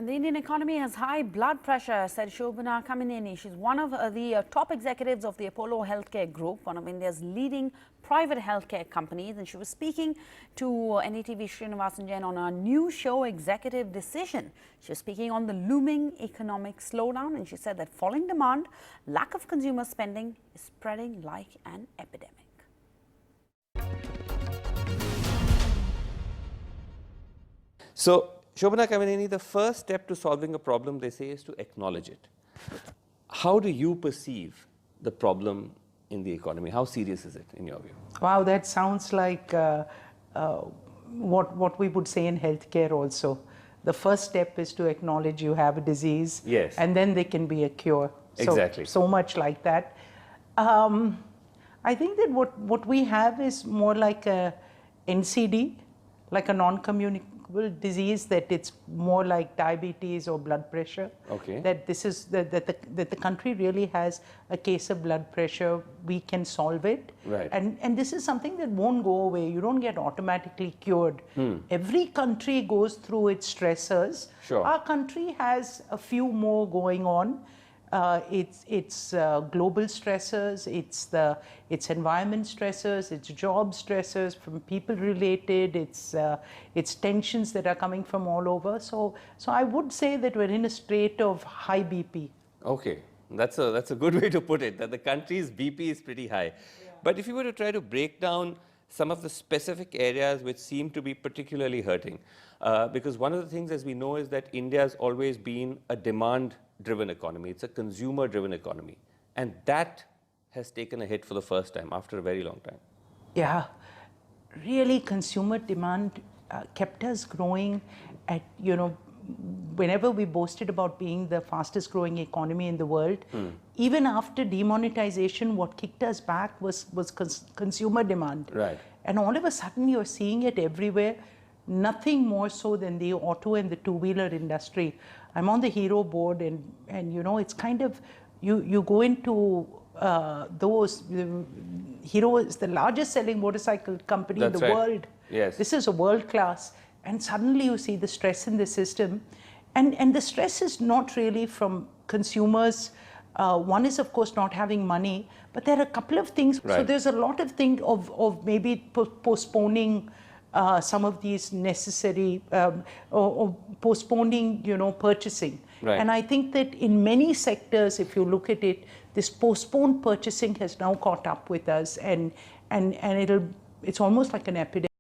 And the Indian economy has high blood pressure, said Shobana Kamineni. She's one of the top executives of the Apollo Healthcare Group, one of India's leading private healthcare companies. And she was speaking to NDTV Srinivasan Jain on our new show, Executive Decision. She was speaking on the looming economic slowdown, and she said that falling demand, lack of consumer spending is spreading like an epidemic. So, Shobana Kamineni, the first step to solving a problem, they say, is to acknowledge it. How do you perceive the problem in the economy? How serious is it, in your view? Wow, that sounds like what we would say in healthcare also. The first step is to acknowledge you have a disease, yes, and then there can be a cure. Exactly. So much like that. I think that what we have is more like a NCD, like a non-communicable disease, that it's more like diabetes or blood pressure. Okay. That this is that the country really has a case of blood pressure. We can solve it. Right. And this is something that won't go away. You don't get automatically cured. Every country goes through its stressors. Sure. Our country has a few more going on. It's global stressors, it's environment stressors, it's job stressors from people related, it's tensions that are coming from all over. So I would say that we're in a state of high BP. Okay, that's a good way to put it, that the country's BP is pretty high. Yeah. But if you were to try to break down some of the specific areas which seem to be particularly hurting, because one of the things, as we know, is that India has always been a demand-driven economy. It's a consumer-driven economy. And that has taken a hit for the first time after a very long time. Yeah, really consumer demand kept us growing at, whenever we boasted about being the fastest growing economy in the world, even after demonetization, what kicked us back was consumer demand. Right. And all of a sudden you're seeing it everywhere, nothing more so than the auto and the two-wheeler industry. I'm on the Hero board, and it's kind of, you go into those, Hero is the largest selling motorcycle company in the world. Yes. This is a world class. And suddenly you see the stress in the system. And the stress is not really from consumers. One is, of course, not having money, but there are a couple of things. Right. So there's a lot of things of maybe postponing some of these necessary, or postponing, purchasing. Right. And I think that in many sectors, if you look at it, this postponed purchasing has now caught up with us, and it's almost like an epidemic.